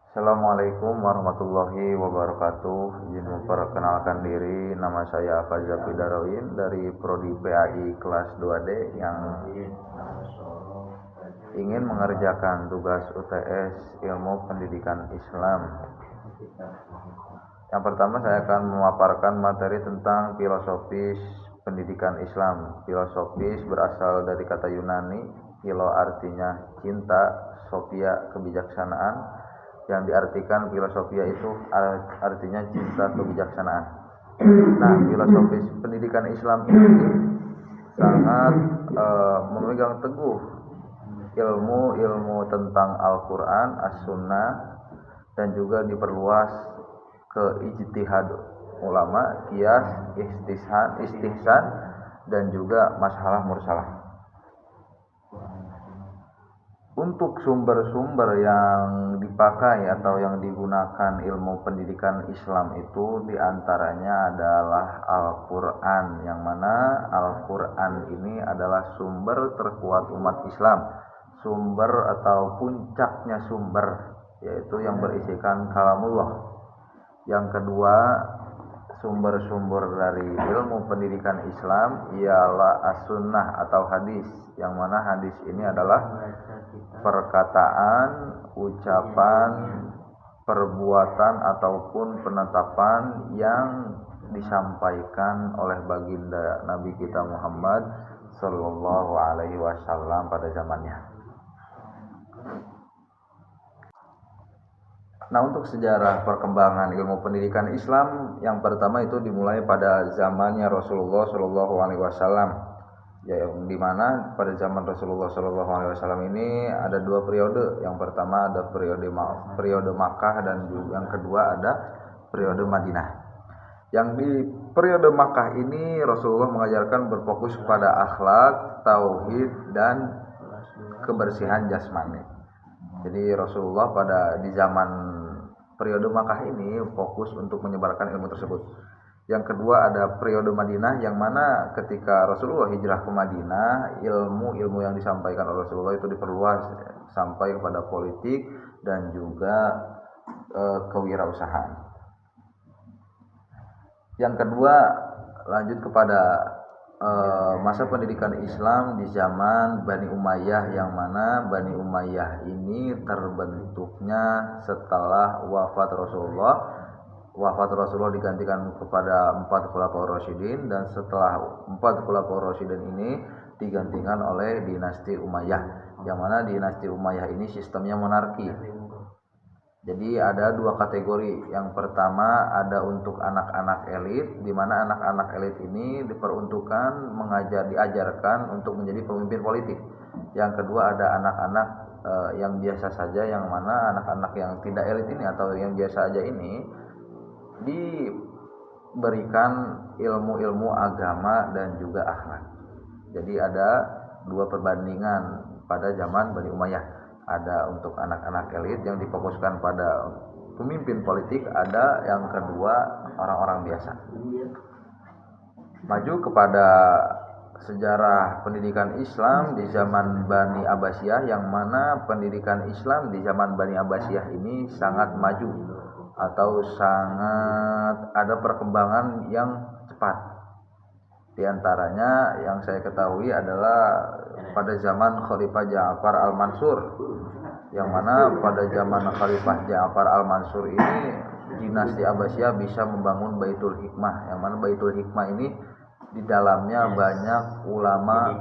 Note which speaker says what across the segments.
Speaker 1: Assalamualaikum warahmatullahi wabarakatuh. Izin memperkenalkan diri, nama saya Faza Fidarawin dari Prodi PAI kelas 2D yang ingin mengerjakan tugas UTS Ilmu Pendidikan Islam. Yang pertama saya akan memaparkan materi tentang filosofis pendidikan Islam. Filosofis berasal dari kata Yunani, philo artinya cinta, sophia kebijaksanaan. Yang diartikan filosofia itu artinya cinta kebijaksanaan. Nah, filosofis pendidikan Islam ini sangat memegang teguh ilmu tentang Al-Quran, As-Sunnah, dan juga diperluas ke ijtihad ulama, qiyas, istihsan, dan juga masalah mursalah. Untuk sumber-sumber yang dipakai atau yang digunakan ilmu pendidikan Islam itu diantaranya adalah Al-Quran, yang mana Al-Quran ini adalah sumber terkuat umat Islam, sumber atau puncaknya sumber, yaitu yang berisikan kalamullah. Yang kedua, sumber-sumber dari ilmu pendidikan Islam ialah as-sunnah atau hadis, yang mana hadis ini adalah perkataan, ucapan, perbuatan ataupun penetapan yang disampaikan oleh baginda Nabi kita Muhammad Sallallahu Alaihi Wasallam pada zamannya. Nah, untuk sejarah perkembangan ilmu pendidikan Islam, yang pertama itu dimulai pada zamannya Rasulullah Sallallahu Alaihi Wasallam, yang dimana pada zaman Rasulullah Sallallahu Alaihi Wasallam ini ada dua periode. Yang pertama ada periode Makkah, dan juga yang kedua ada periode Madinah. Yang di periode Makkah ini Rasulullah mengajarkan berfokus pada akhlak, tauhid, dan kebersihan jasmani. Jadi Rasulullah di zaman periode Makkah ini fokus untuk menyebarkan ilmu tersebut. Yang kedua ada periode Madinah, yang mana ketika Rasulullah hijrah ke Madinah, ilmu yang disampaikan oleh Rasulullah itu diperluas sampai kepada politik dan juga kewirausahaan. Yang kedua, lanjut kepada masa pendidikan Islam di zaman Bani Umayyah, yang mana Bani Umayyah ini terbentuknya setelah wafat Rasulullah digantikan kepada 4 Khulafaur Rasyidin, dan setelah 4 Khulafaur Rasyidin ini digantikan oleh dinasti Umayyah, yang mana dinasti Umayyah ini sistemnya monarki. Jadi ada dua kategori. Yang pertama ada untuk anak-anak elit, di mana anak-anak elit ini diperuntukkan diajarkan untuk menjadi pemimpin politik. Yang kedua ada anak-anak yang biasa saja, yang mana anak-anak yang tidak elit ini atau yang biasa aja ini diberikan ilmu-ilmu agama dan juga akhlak. Jadi ada dua perbandingan pada zaman Bani Umayyah. Ada untuk anak-anak elit yang difokuskan pada pemimpin politik, ada yang kedua orang-orang biasa. Maju kepada sejarah pendidikan Islam di zaman Bani Abbasiyah, yang mana pendidikan Islam di zaman Bani Abbasiyah ini sangat maju atau sangat ada perkembangan yang cepat. Di antaranya yang saya ketahui adalah pada zaman Khalifah Ja'far Al-Mansur, yang mana pada zaman Khalifah Ja'far Al-Mansur ini dinasti Abbasiyah bisa membangun Baitul Hikmah, yang mana Baitul Hikmah ini di dalamnya banyak ulama,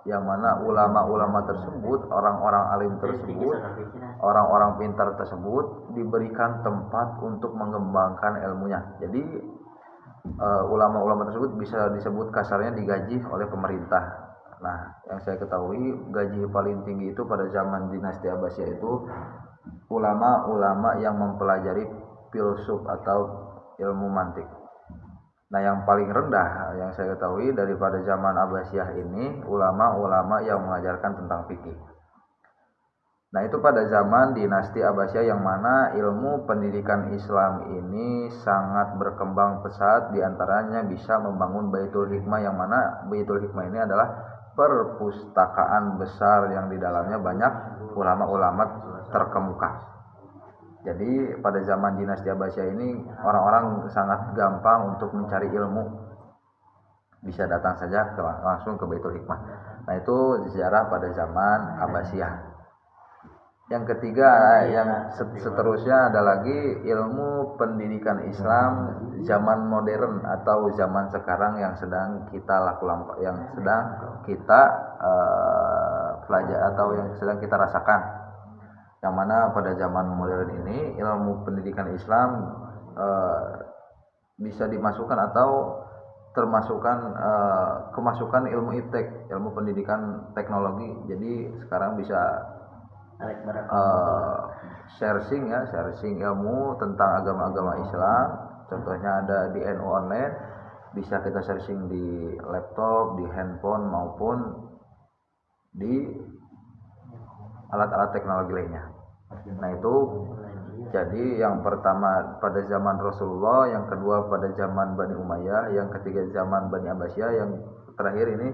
Speaker 1: yang mana ulama-ulama tersebut, orang-orang alim tersebut, orang-orang pintar tersebut diberikan tempat untuk mengembangkan ilmunya. Jadi ulama-ulama tersebut bisa disebut kasarnya digaji oleh pemerintah. Nah, yang saya ketahui gaji paling tinggi itu pada zaman dinasti Abbasiyah itu ulama-ulama yang mempelajari filsuf atau ilmu mantik. Nah, yang paling rendah yang saya ketahui daripada zaman Abbasiyah ini ulama-ulama yang mengajarkan tentang fikih. Nah, itu pada zaman dinasti Abbasiyah, yang mana ilmu pendidikan Islam ini sangat berkembang pesat. Di antaranya bisa membangun Baitul Hikmah, yang mana Baitul Hikmah ini adalah perpustakaan besar yang di dalamnya banyak ulama-ulama terkemuka. Jadi pada zaman dinasti Abbasiyah ini orang-orang sangat gampang untuk mencari ilmu, bisa datang saja langsung ke Baitul Hikmah. Nah itu sejarah pada zaman Abbasiyah. Yang ketiga, yang seterusnya ada lagi ilmu pendidikan Islam zaman modern atau zaman sekarang yang sedang kita lakukan, yang sedang kita pelajari atau yang sedang kita rasakan. Yang mana pada zaman modern ini ilmu pendidikan Islam bisa dimasukkan atau kemasukan ilmu iptek, ilmu pendidikan teknologi. Jadi sekarang bisa sharing ilmu tentang agama-agama Islam. Contohnya ada di NU Online, bisa kita sharing di laptop, di handphone maupun di alat-alat teknologi lainnya. Nah itu jadi yang pertama pada zaman Rasulullah, yang kedua pada zaman Bani Umayyah, yang ketiga zaman Bani Abbasiyah, yang terakhir ini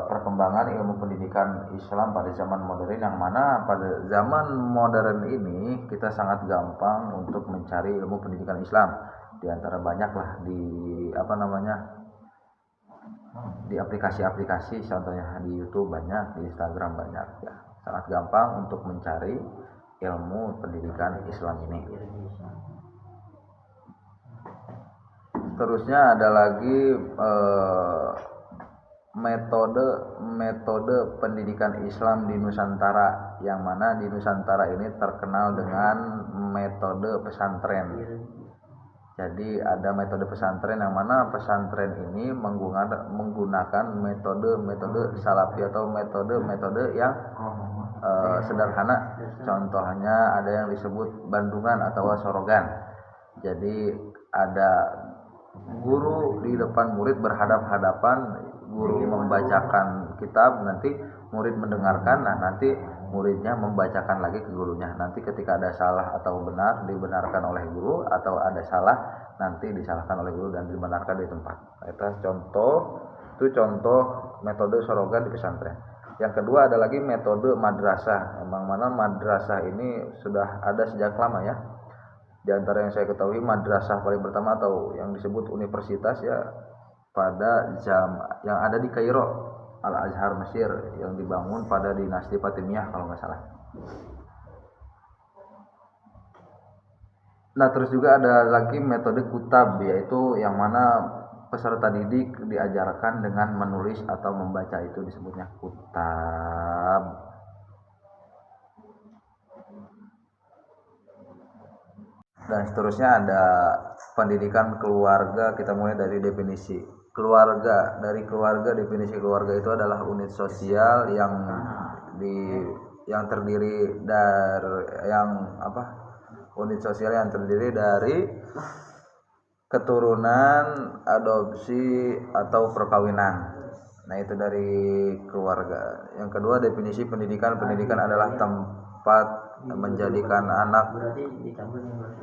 Speaker 1: perkembangan ilmu pendidikan Islam pada zaman modern, yang mana pada zaman modern ini kita sangat gampang untuk mencari ilmu pendidikan Islam. Di antara banyaklah di aplikasi-aplikasi, contohnya di YouTube banyak, di Instagram banyak, ya sangat gampang untuk mencari ilmu pendidikan Islam ini. Terusnya ada lagi metode pendidikan Islam di Nusantara, yang mana di Nusantara ini terkenal dengan metode pesantren. Jadi ada metode pesantren yang mana pesantren ini menggunakan metode salafi atau metode yang sederhana. Contohnya ada yang disebut bandungan atau sorogan. Jadi ada guru di depan murid berhadap-hadapan, guru membacakan kitab, nanti murid mendengarkan, nah nanti muridnya membacakan lagi ke gurunya. Nanti ketika ada salah atau benar dibenarkan oleh guru, atau ada salah nanti disalahkan oleh guru dan dibenarkan di tempat. Itu contoh metode sorogan di pesantren. Yang kedua ada lagi metode madrasah. Yang mana madrasah ini sudah ada sejak lama ya. Di antara yang saya ketahui madrasah paling pertama atau yang disebut universitas ya pada yang ada di Kairo, Al-Azhar Mesir, yang dibangun pada dinasti Fatimiyah kalau nggak salah. Nah terus juga ada lagi metode kutab, yaitu yang mana peserta didik diajarkan dengan menulis atau membaca, itu disebutnya kutab. Dan seterusnya ada pendidikan keluarga. Kita mulai dari definisi keluarga. Dari keluarga, definisi keluarga itu adalah unit sosial yang terdiri dari unit sosial yang terdiri dari keturunan, adopsi atau perkawinan. Nah itu dari keluarga. Yang kedua definisi pendidikan adalah tempat menjadikan anak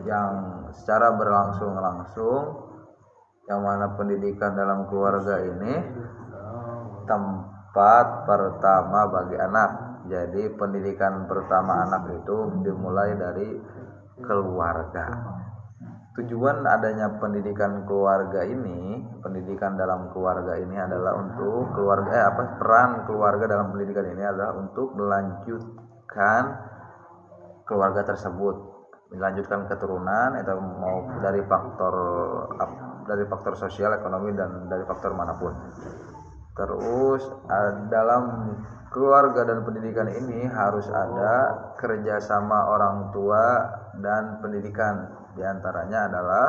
Speaker 1: yang secara berlangsung-langsung, yang mana pendidikan dalam keluarga ini tempat pertama bagi anak. Jadi pendidikan pertama anak itu dimulai dari keluarga. Tujuan adanya pendidikan keluarga ini, pendidikan dalam keluarga ini adalah untuk peran keluarga dalam pendidikan ini adalah untuk melanjutkan keluarga tersebut, melanjutkan keturunan, atau mau dari faktor sosial, ekonomi, dan dari faktor manapun. Terus dalam keluarga dan pendidikan ini harus ada kerjasama orang tua dan pendidikan. Di antaranya adalah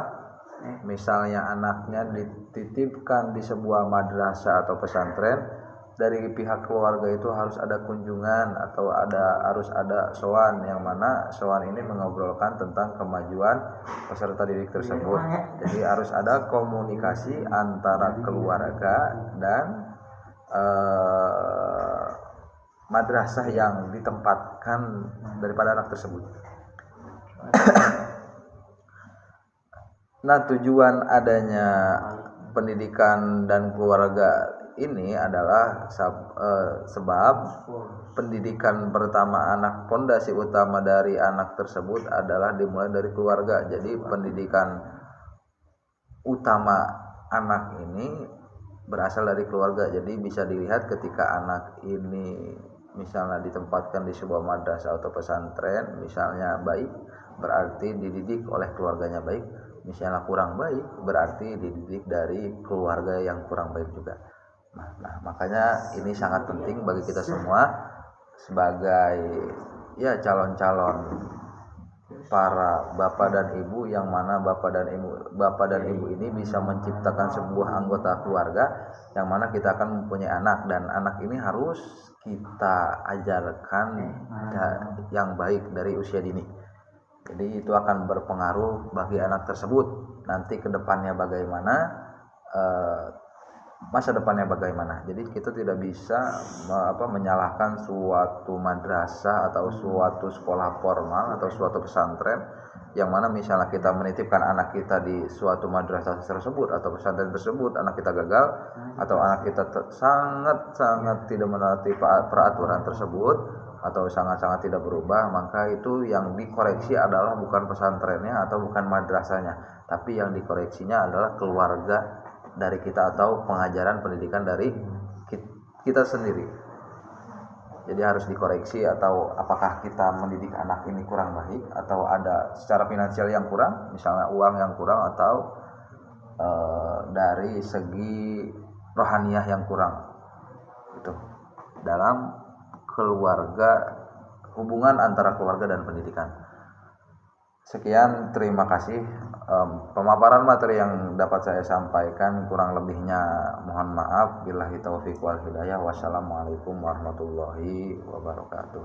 Speaker 1: misalnya anaknya dititipkan di sebuah madrasah atau pesantren, dari pihak keluarga itu harus ada kunjungan atau harus ada sowan, yang mana sowan ini mengobrolkan tentang kemajuan peserta didik tersebut. Jadi harus ada komunikasi antara keluarga dan madrasah yang ditempatkan daripada anak tersebut. Nah tujuan adanya pendidikan dan keluarga ini adalah sebab pendidikan pertama anak, pondasi utama dari anak tersebut adalah dimulai dari keluarga. Jadi pendidikan utama anak ini berasal dari keluarga. Jadi bisa dilihat ketika anak ini misalnya ditempatkan di sebuah madrasah atau pesantren, misalnya baik, berarti dididik oleh keluarganya baik. Misalnya kurang baik, berarti dididik dari keluarga yang kurang baik juga. Nah, makanya ini sangat penting bagi kita semua sebagai calon-calon para bapak dan ibu, yang mana bapak dan ibu ini bisa menciptakan sebuah anggota keluarga yang mana kita akan mempunyai anak, dan anak ini harus kita ajarkan yang baik dari usia dini. Jadi itu akan berpengaruh bagi anak tersebut nanti ke depannya bagaimana, masa depannya bagaimana. Jadi kita tidak bisa menyalahkan suatu madrasah atau suatu sekolah formal atau suatu pesantren yang mana misalnya kita menitipkan anak kita di suatu madrasah tersebut atau pesantren tersebut, anak kita gagal atau anak kita sangat tidak menaati peraturan tersebut atau sangat-sangat tidak berubah, maka itu yang dikoreksi adalah bukan pesantrennya atau bukan madrasahnya, tapi yang dikoreksinya adalah keluarga dari kita atau pengajaran pendidikan dari kita sendiri. Jadi harus dikoreksi, atau apakah kita mendidik anak ini kurang baik atau ada secara finansial yang kurang, misalnya uang yang kurang, atau dari segi rohaniyah yang kurang. Itu dalam keluarga, hubungan antara keluarga dan pendidikan. Sekian, terima kasih. Pemaparan materi yang dapat saya sampaikan, kurang lebihnya mohon maaf. Billahi taufiq wal hidayah. Wassalamualaikum warahmatullahi wabarakatuh.